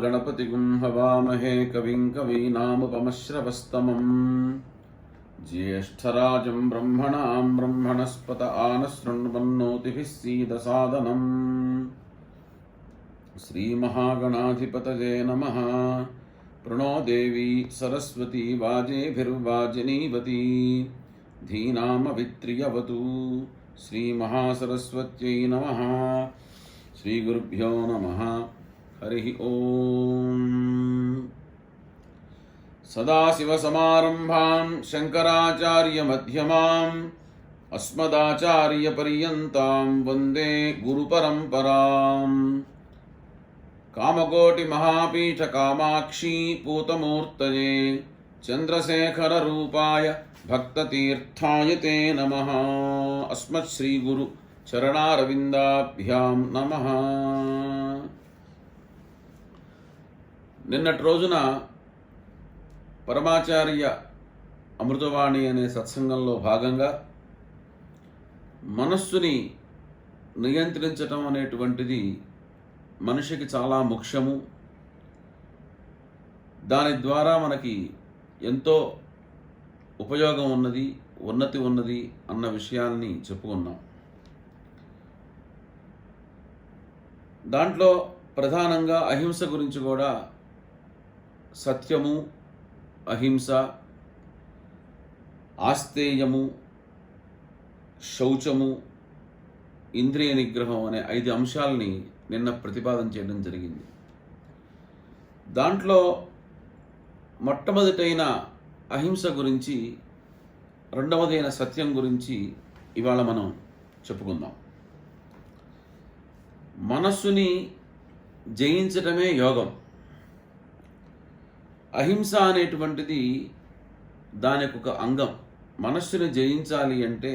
गणपतिगुं हवामहे कविं कवीनामुपमश्रवस्तमम् ज्येष्ठराजं ब्रह्मणां ब्रह्मणस्पत आनशृण्वन्नोतिभिः सीदसादनम् श्रीमहागणाधिपतये नमः। प्रणो देवी सरस्वती वाजेभिर्वाजिनीवती धीनामभित्रियवतु। श्रीमहासरस्वत्यै नमः। श्रीगुरुभ्यो नमः। हरिः ओम्। सदाशिवसमारम्भां शङ्कराचार्यमध्यमाम् अस्मदाचार्यपर्यन्तां वन्दे गुरुपरम्पराम्। कामकोटिमहापीठकामाक्षी पूतमूर्तये चन्द्रशेखररूपाय भक्ततीर्थाय ते नमः। अस्मत्श्रीगुरु చరణారవిందాభ్యాం నమః। నిన్నటి రోజున పరమాచార్య అమృతవాణి అనే సత్సంగంలో భాగంగా మనస్సుని నియంత్రించటం అనేటువంటిది మనిషికి చాలా ముఖ్యము, దాని ద్వారా మనకి ఎంతో ఉపయోగం ఉన్నది, ఉన్నతి ఉన్నది అన్న విషయాన్ని చెప్పుకున్నాం. దాంట్లో ప్రధానంగా అహింస గురించి కూడా సత్యము, అహింస, ఆస్తేయము, శౌచము, ఇంద్రియ నిగ్రహం అనే 5 అంశాలని నిన్న ప్రతిపాదన చేయడం జరిగింది. దాంట్లో మొట్టమొదటైన అహింస గురించి, రెండవదైన సత్యం గురించి ఇవాళ మనం చెప్పుకుందాం. మనస్సుని జయించటమే యోగం. అహింస అనేటువంటిది దానికి ఒక అంగం. మనస్సుని జయించాలి అంటే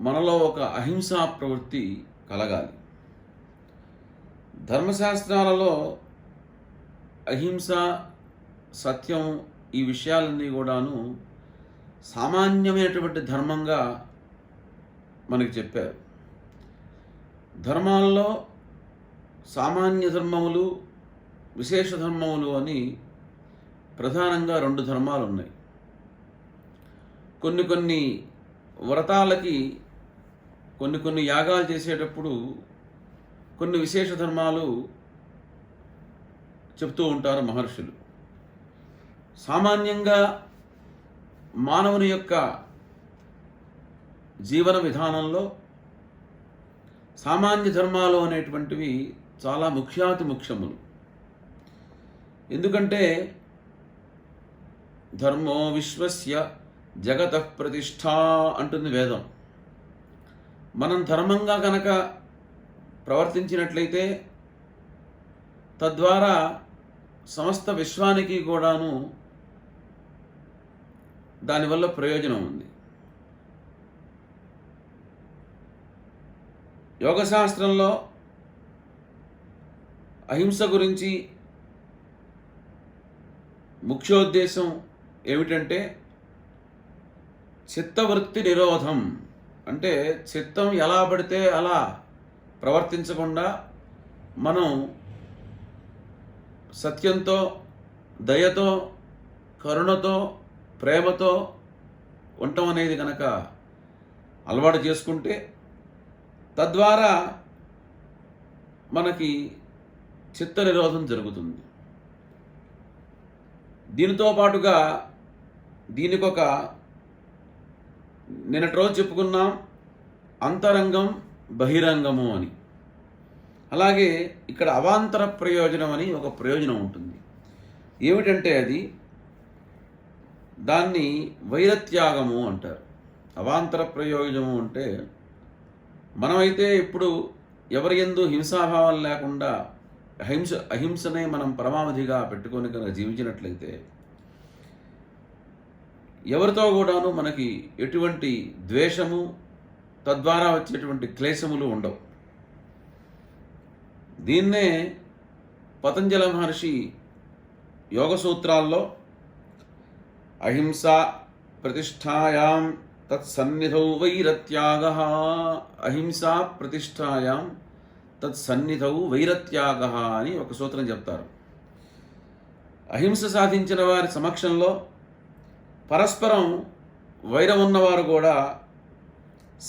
మనలో ఒక అహింసా ప్రవృత్తి కలగాలి. ధర్మశాస్త్రాలలో అహింస, సత్యం ఈ విషయాలన్నీ కూడాను సామాన్యమైనటువంటి ధర్మంగా మనకి చెప్పారు. ధర్మాల్లో సామాన్య ధర్మములు, విశేష ధర్మములు అని ప్రధానంగా 2 ధర్మాలు ఉన్నాయి. కొన్ని వ్రతాలకి, కొన్ని యాగాలు చేసేటప్పుడు కొన్ని విశేష ధర్మాలు చెప్తూ ఉంటారు మహర్షులు. సామాన్యంగా మానవుని యొక్క జీవన విధానంలో సామాన్య ధర్మాలు అనేటువంటివి చాలా ముఖ్యాతి ముఖ్యములు. ఎందుకంటే ధర్మో విశ్వస్య జగతః ప్రతిష్ఠా అంటుంది వేదం. మనం ధర్మంగా కనుక ప్రవర్తించినట్లయితే తద్వారా సమస్త విశ్వానికి కూడాను దానివల్ల ప్రయోజనం ఉంది. యోగశాస్త్రంలో అహింస గురించి ముఖ్యోద్దేశం ఏమిటంటే చిత్తవృత్తి నిరోధం. అంటే చిత్తం ఎలా పడితే అలా ప్రవర్తించకుండా మనం సత్యంతో, దయతో, కరుణతో, ప్రేమతో ఉండటం అనేది కనుక అలవాటు చేసుకుంటే తద్వారా మనకి చిత్త నిరోధం జరుగుతుంది. దీనితో పాటుగా దీనికొక నిన్నటి రోజు చెప్పుకున్నాం అంతరంగం, బహిరంగము అని. అలాగే ఇక్కడ అవాంతర ప్రయోజనం అని ఒక ప్రయోజనం ఉంటుంది. ఏమిటంటే అది దాన్ని వైరత్యాగము అంటారు. అవాంతర ప్రయోజనము అంటే మనమైతే ఇప్పుడు ఎవరి యందు హింసాభావం లేకుండా అహింసనే మనం పరమావధిగా పెట్టుకొని కనుక జీవించినట్లయితే ఎవరితో కూడాను మనకి ఎటువంటి ద్వేషము, తద్వారా వచ్చేటువంటి క్లేశములు ఉండవు. దీన్నే పతంజల మహర్షి యోగ సూత్రాల్లో అహింస ప్రతిష్టాయాం తత్సన్నిధౌ వైరత్యాగః, అహింసా ప్రతిష్టాయాం తత్సన్నిధౌ వైరత్యాగ అని ఒక సూత్రం చెప్తారు. అహింస సాధించిన వారి సమక్షంలో పరస్పరం వైరం ఉన్నవారు కూడా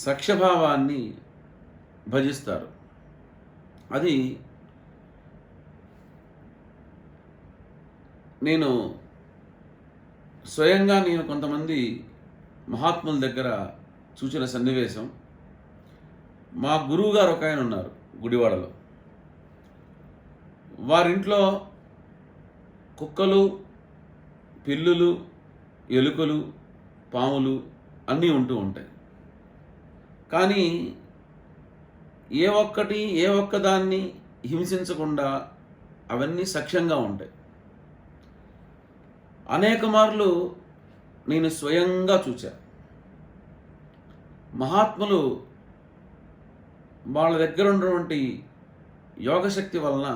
సఖ్యభావాన్ని భజిస్తారు. అది నేను స్వయంగా కొంతమంది మహాత్ముల దగ్గర చూసిన సన్నివేశం. మా గురువు గారు ఒక ఆయన ఉన్నారు గుడివాడలో. వారింట్లో కుక్కలు, పిల్లులు, ఎలుకలు, పాములు అన్నీ ఉంటూ ఉంటాయి. కానీ ఏ ఒక్కదాన్ని హింసించకుండా అవన్నీ సఖ్యంగా ఉంటాయి. అనేక మార్లు నేను స్వయంగా చూశా. మహాత్ములు వాళ్ళ దగ్గర ఉన్నటువంటి యోగశక్తి వలన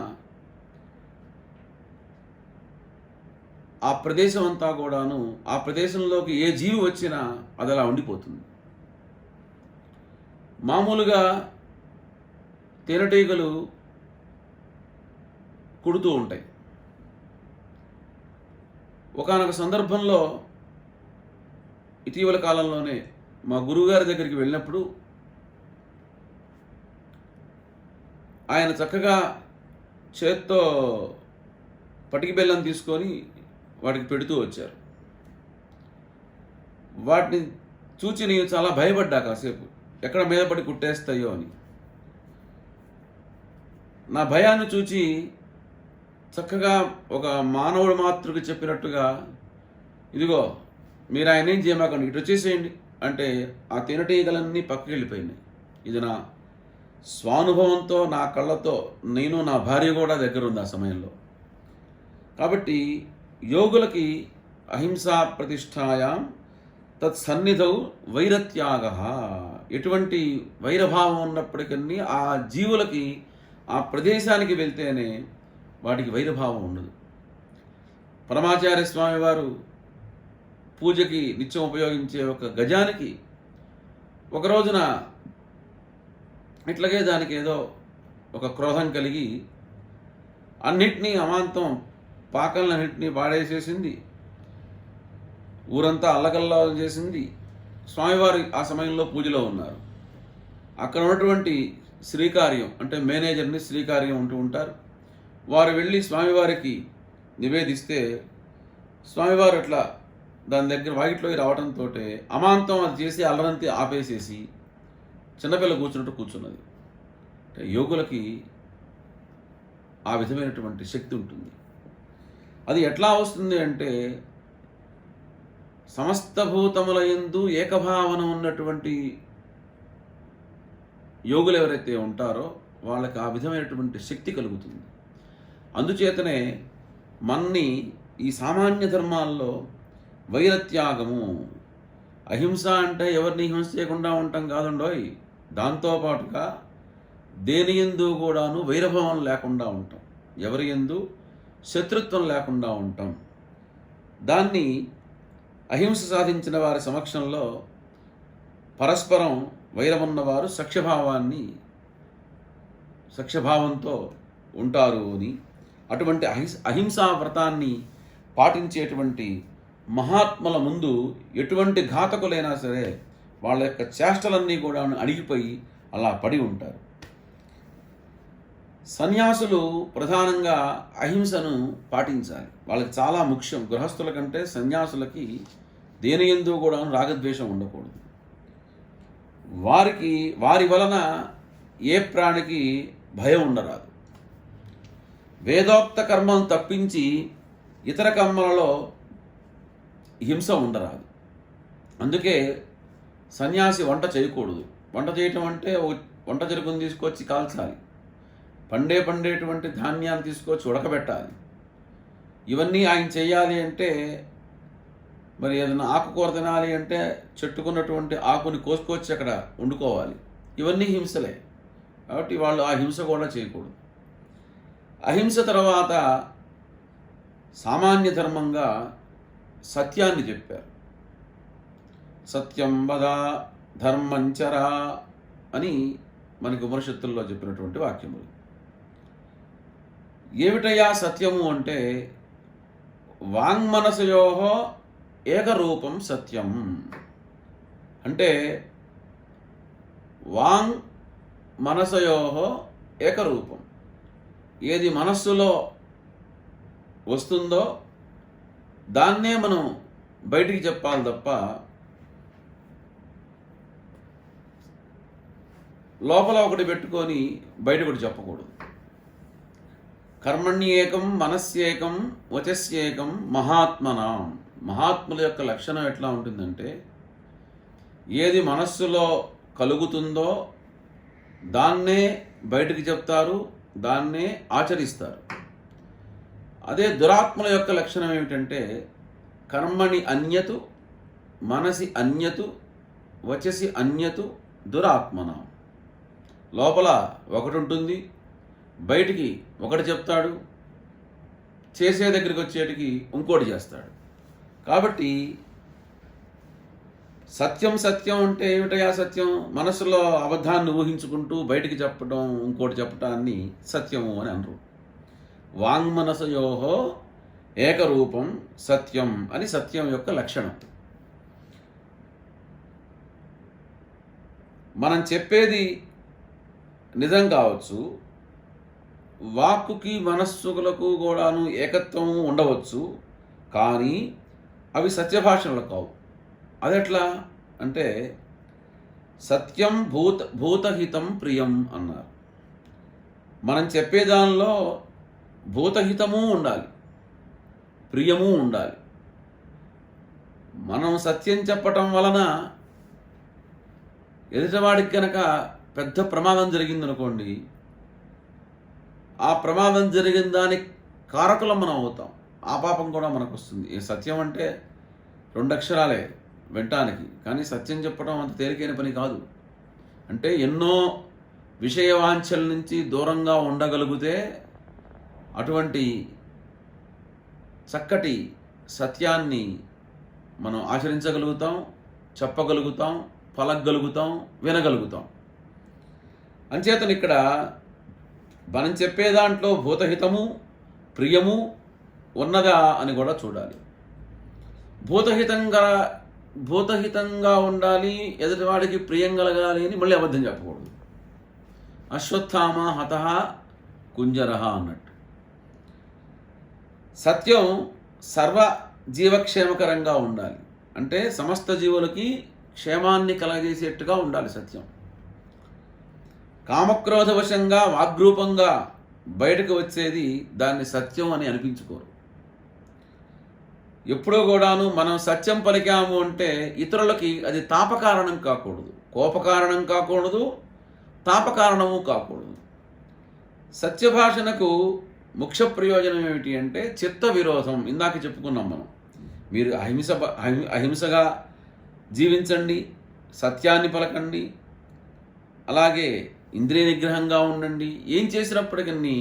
ఆ ప్రదేశం అంతా కూడాను, ఆ ప్రదేశంలోకి ఏ జీవి వచ్చినా అది అలా ఉండిపోతుంది. మామూలుగా తేనెటీగలు కుడుతూ ఉంటాయి. ఒకానొక సందర్భంలో ఇటీవల కాలంలోనే మా గురువుగారి దగ్గరికి వెళ్ళినప్పుడు ఆయన చక్కగా చేత్తో పటికి బెల్లం తీసుకొని వాటికి పెడుతూ వచ్చారు. వాటిని చూచి నేను చాలా భయపడ్డా కాసేపు, ఎక్కడ మీద పడి కుట్టేస్తాయో అని. నా భయాన్ని చూచి చక్కగా ఒక మానవుడు మాతృకి చెప్పినట్టుగా, ఇదిగో మీరు ఆయన ఏం చేయమాకండి, ఇటు వచ్చేసేయండి అంటే ఆ తేనెటీగలన్నీ పక్కకి వెళ్ళిపోయినాయి. ఇది నా స్వానుభవంతో, నా కళ్ళతో, నేను నా భార్య కూడా దగ్గర ఉంది ఆ సమయంలో. కాబట్టి యోగులకి అహింసా ప్రతిష్టాయాం తత్సన్నిధౌ వైరత్యాగ. ఎటువంటి వైరభావం ఉన్నప్పటికీ ఆ జీవులకి ఆ ప్రదేశానికి వెళ్తేనే వాటికి వైరభావం ఉండదు. పరమాచార్య స్వామి వారు పూజకి నిత్యం ఉపయోగించే ఒక గజానికి ఒక రోజున ఇట్లాగే దానికి ఏదో ఒక క్రోధం కలిగి అన్నిటినీ అమాంతం పాకలన్నింటినీ పాడేసేసింది. ఊరంతా అల్లకల్లోలం చేసింది. స్వామివారు ఆ సమయంలో పూజలో ఉన్నారు. అక్కడ ఉన్నటువంటి శ్రీకార్యం అంటే మేనేజర్ని శ్రీకార్యం ఉంటూ ఉంటారు. వారు వెళ్ళి స్వామివారికి నివేదిస్తే స్వామివారు అట్లా దాని దగ్గర వాకిట్లోకి రావడంతో అమాంతం అది చేసి అల్లరంతి ఆపేసేసి చిన్నపిల్ల కూర్చున్నట్టు కూర్చున్నది. అంటే యోగులకి ఆ విధమైనటువంటి శక్తి ఉంటుంది. అది ఎట్లా వస్తుంది అంటే సమస్త భూతముల యందు ఏకభావన ఉన్నటువంటి యోగులు ఎవరైతే ఉంటారో వాళ్ళకి ఆ విధమైనటువంటి శక్తి కలుగుతుంది. అందుచేతనే మన్ని ఈ సామాన్య ధర్మాల్లో వైరత్యాగము, అహింస అంటే ఎవరిని హింస చేయకుండా ఉండటం కాదుండోయ్, దాంతోపాటుగా దేని యందు కూడాను వైరభావం లేకుండా ఉంటాం, ఎవరి యందు శత్రుత్వం లేకుండా ఉంటాం. దాన్ని అహింస సాధించిన వారి సమక్షంలో పరస్పరం వైరమున్నవారు సఖ్యభావంతో ఉంటారు అని, అటువంటి అహింసా వ్రతాన్ని పాటించేటువంటి మహాత్ముల ముందు ఎటువంటి ఘాతకులైనా సరే వాళ్ళ యొక్క చేష్టలన్నీ కూడా అణిగిపోయి అలా పడి ఉంటారు. సన్యాసులు ప్రధానంగా అహింసను పాటించాలి. వాళ్ళకి చాలా ముఖ్యం. గృహస్థుల కంటే సన్యాసులకి దేని యందు కూడా రాగద్వేషం ఉండకూడదు. వారి వలన ఏ ప్రాణికి భయం ఉండరాదు. వేదోక్త కర్మను తప్పించి ఇతర కర్మలలో హింస ఉండరాదు. అందుకే సన్యాసి వంట చేయకూడదు. వంట చేయటం అంటే వంట చెరుకుని తీసుకొచ్చి కాల్చాలి, పండేటువంటి ధాన్యాన్ని తీసుకొచ్చి ఉడకబెట్టాలి. ఇవన్నీ ఆయన చేయాలి అంటే, మరి ఏదైనా ఆకుకూర తినాలి అంటే చెట్టుకున్నటువంటి ఆకుని కోసుకొచ్చి అక్కడ వండుకోవాలి. ఇవన్నీ హింసలే. కాబట్టి వాళ్ళు ఆ హింస కూడా చేయకూడదు. అహింస తర్వాత సామాన్య ధర్మంగా సత్యాన్ని చెప్పారు. సత్యం వద ధర్మంచరా అని మనకి ఉపనిషత్తుల్లో చెప్పినటువంటి వాక్యములు. ఏమిటయ్యా సత్యము అంటే వాంగ్మనసయో ఏకరూపం సత్యం. అంటే వాంగ్ మనసయో ఏకరూపం, ఏది మనస్సులో వస్తుందో దాన్నే మనం బయటికి చెప్పాలి తప్ప లోపల ఒకటి పెట్టుకొని బయట ఒకటి చెప్పకూడదు. కర్మణ్యేకం మనస్యేకం వచస్యేకం మహాత్మనాం. మహాత్ముల యొక్క లక్షణం ఎట్లా ఉంటుందంటే ఏది మనస్సులో కలుగుతుందో దాన్నే బయటికి చెప్తారు, దాన్నే ఆచరిస్తారు. అదే దురాత్మల యొక్క లక్షణం ఏమిటంటే కర్మణి అన్యతు మనసి అన్యతు వచసి అన్యతు దురాత్మన. లోపల ఒకటి ఉంటుంది, బయటికి ఒకటి చెప్తాడు, చేసే దగ్గరికి వచ్చేటికి ఇంకోటి చేస్తాడు. కాబట్టి సత్యం సత్యం అంటే ఏమిటయా సత్యం? మనసులో అబద్ధాన్ని ఊహించుకుంటూ బయటికి చెప్పడం, ఇంకోటి చెప్పటాన్ని సత్యము అని అనరు. వాంగ్మనసయో ఏకరూపం సత్యం అని సత్యం యొక్క లక్షణం. మనం చెప్పేది నిజం కావచ్చు, వాక్కుకి మనస్సులకు కూడాను ఏకత్వం ఉండవచ్చు, కానీ అవి సత్యభాషణలు కావు. అదెట్లా అంటే సత్యం భూతహితం ప్రియం అన్నారు. మనం చెప్పేదానిలో భూతహితము ఉండాలి, ప్రియము ఉండాలి. మనం సత్యం చెప్పటం వలన ఎదుటివాడికి కనుక పెద్ద ప్రమాదం జరిగిందనుకోండి, ఆ ప్రమాదం జరిగిన దానికి కారకులం మనం అవుతాం, ఆ పాపం కూడా మనకు వస్తుంది. ఈ సత్యం అంటే 2 అక్షరాలే వినటానికి, కానీ సత్యం చెప్పడం అంత తేలికైన పని కాదు. అంటే ఎన్నో విషయవాంఛల నుంచి దూరంగా ఉండగలిగితే అటువంటి చక్కటి సత్యాన్ని మనం ఆచరించగలుగుతాం, చెప్పగలుగుతాం, పలకగలుగుతాం, వినగలుగుతాం. అంచేతను ఇక్కడ మనం చెప్పే దాంట్లో భూతహితము ప్రియము ఉన్నదా అని కూడా చూడాలి. భూతహితంగా ఉండాలి, ఎదుటివాడికి ప్రియం కలగాలి అని మళ్ళీ అబద్ధం చెప్పకూడదు. అశ్వత్థామ హతః కుంజరః అన్నట్టు. సత్యం సర్వ జీవక్షేమకరంగా ఉండాలి, అంటే సమస్త జీవులకి క్షేమాన్ని కలగజేసేట్టుగా ఉండాలి సత్యం. కామక్రోధవశంగా వాగ్రూపంగా బయటకు వచ్చేది దాన్ని సత్యం అని అనిపించుకోరు. ఎప్పుడూ కూడాను మనం సత్యం పలికాము అంటే ఇతరులకి అది తాపకారణం కాకూడదు, కోపకారణం కాకూడదు, తాపకారణము కాకూడదు. సత్యభాషణకు ముఖ్య ప్రయోజనం ఏమిటి అంటే చిత్త విరోధం. ఇందాక చెప్పుకున్నాం మనం, మీరు అహింసగా జీవించండి, సత్యాన్ని పలకండి, అలాగే ఇంద్రియ నిగ్రహంగా ఉండండి. ఏం చేసినప్పటికీ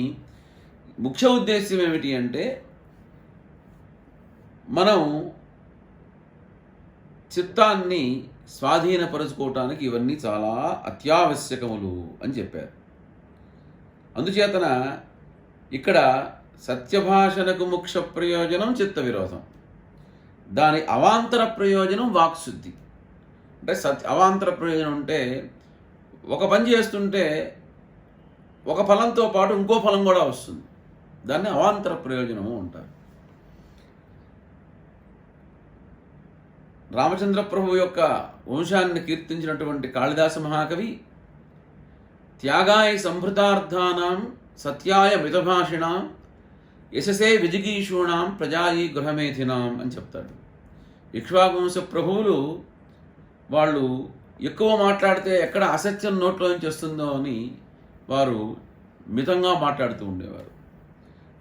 ముఖ్య ఉద్దేశ్యం ఏమిటి అంటే మనం చిత్తాన్ని స్వాధీనపరుచుకోవటానికి ఇవన్నీ చాలా అత్యావశ్యకములు అని చెప్పారు. అందుచేతన ఇక్కడ సత్యభాషణకు ముఖ్య ప్రయోజనం చిత్త విరోధం, దాని అవాంతర ప్రయోజనం వాక్శుద్ధి. అంటే అవాంతర ప్రయోజనం అంటే ఒక పని చేస్తుంటే ఒక ఫలంతో పాటు ఇంకో ఫలం కూడా వస్తుంది, దాన్ని అవాంతర ప్రయోజనము అంటారు. రామచంద్ర ప్రభు యొక్క వంశాన్ని కీర్తించినటువంటి కాళిదాస మహాకవి త్యాగాయ సంభృతార్థానాం సత్యాయ మితభాషిణాం యశసే విజిగీషూణాం ప్రజాయి గృహమేధినాం అని చెప్తాడు. ఇక్ష్వాకువంశ ప్రభువులు వాళ్ళు ఎక్కువ మాట్లాడితే ఎక్కడ అసత్యం నోట్లో నుంచి వస్తుందో అని వారు మితంగా మాట్లాడుతూ ఉండేవారు.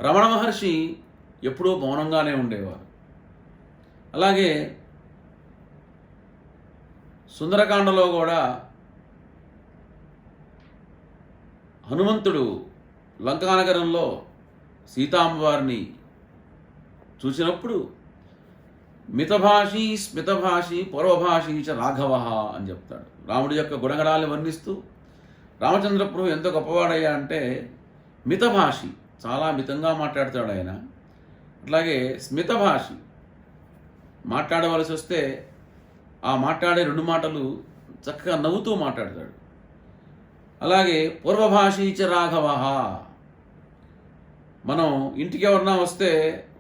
రమణ మహర్షి ఎప్పుడూ మౌనంగానే ఉండేవారు. అలాగే సుందరకాండలో కూడా హనుమంతుడు లంకానగరంలో సీతామ్మవారిని చూసినప్పుడు మితభాషి స్మితభాషి పూర్వభాషి చ రాఘవ అని చెప్తాడు. రాముడి యొక్క గుణగణాలను వర్ణిస్తూ రామచంద్ర ప్రభు ఎంత గొప్పవాడయ్యా అంటే మితభాషి, చాలా మితంగా మాట్లాడతాడు ఆయన. అట్లాగే స్మితభాషి, మాట్లాడవలసి వస్తే ఆ మాట్లాడే 2 మాటలు చక్కగా నవ్వుతూ మాట్లాడతాడు. అలాగే పూర్వభాషీచ రాఘవ, మనం ఇంటికి ఎవరన్నా వస్తే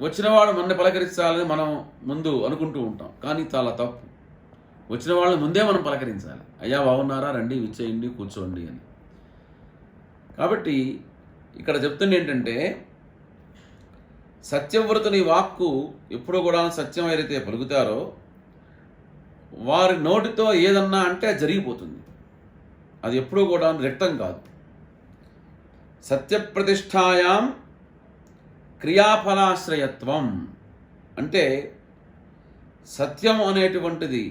వచ్చినవాడు మనని పలకరించాలని మనం ముందు అనుకుంటూ ఉంటాం, కానీ చాలా తప్పు. వచ్చిన వాళ్ళని ముందే మనం పలకరించాలి. అయ్యా బాగున్నారా, రండి, విచ్చేయండి, కూర్చోండి అని. కాబట్టి ఇక్కడ చెప్తుంది ఏంటంటే, సత్యవ్రతుని వాక్కు ఎప్పుడూ కూడా సత్యం ఏదైతే పలుకుతారో వారి నోటితో ఏదన్నా అంటే జరిగిపోతుంది. అది ఎప్పుడూ కూడా వ్యక్తం కాదు. సత్యప్రతిష్టాయాం క్రియాఫలాశ్రయత్వం అంటే సత్యం అనేటువంటిది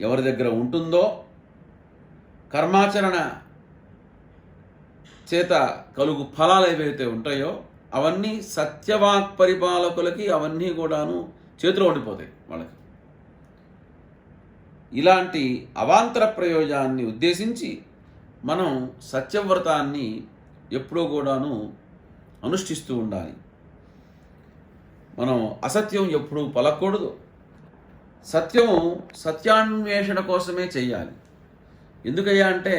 ఎవరి దగ్గర ఉంటుందో, కర్మాచరణ చేత కలుగు ఫలాలు ఏవైతే ఉంటాయో అవన్నీ సత్యవాక్ పరిపాలకులకి అవన్నీ కూడాను చేతిలో ఉండిపోతాయి వాళ్ళకి. ఇలాంటి అవాంతర ప్రయోజనాన్ని ఉద్దేశించి మనం సత్యవ్రతాన్ని ఎప్పుడూ కూడాను అనుష్ఠిస్తూ ఉండాలి. మనం అసత్యం ఎప్పుడూ పలకూడదు. సత్యము సత్యాన్వేషణ కోసమే చేయాలి. ఎందుకయ్యా అంటే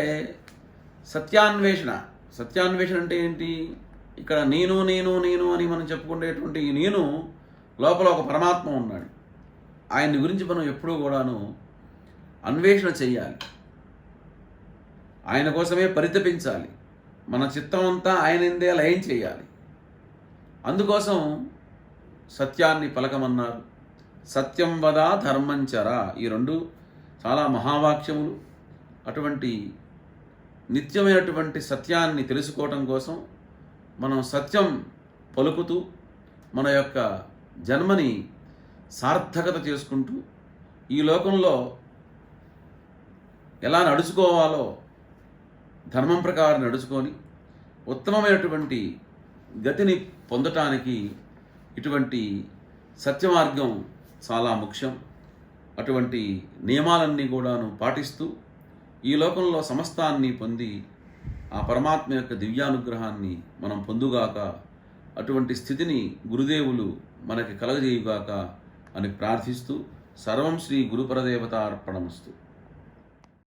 సత్యాన్వేషణ అంటే ఏంటి? ఇక్కడ నేను నేను నేను అని మనం చెప్పుకునేటువంటి ఈ నేను లోపల ఒక పరమాత్మ ఉన్నాడు. ఆయన్ని గురించి మనం ఎప్పుడూ కూడాను అన్వేషణ చెయ్యాలి. ఆయన కోసమే పరితపించాలి. మన చిత్తం అంతా ఆయనందే లయం చేయాలి. అందుకోసం సత్యాన్ని పలకమన్నారు. సత్యం వద ధర్మంచర, ఈ 2 చాలా మహావాక్యములు. అటువంటి నిత్యమైనటువంటి సత్యాన్ని తెలుసుకోవటం కోసం మనం సత్యం పలుకుతూ మన యొక్క జన్మని సార్థకత చేసుకుంటూ ఈ లోకంలో ఎలా నడుచుకోవాలో ధర్మం ప్రకారం నడుచుకొని ఉత్తమమైనటువంటి గతిని పొందటానికి ఇటువంటి సత్యమార్గం చాలా ముఖ్యం. అటువంటి నియమాలన్నీ కూడాను పాటిస్తూ ఈ లోకంలో సమస్తాన్ని పొంది ఆ పరమాత్మ యొక్క దివ్యానుగ్రహాన్ని మనం పొందుగాక, అటువంటి స్థితిని గురుదేవులు మనకి కలగజేయుగాక అని ప్రార్థిస్తూ సర్వం శ్రీ గురుపరదేవతార్పణమస్తు.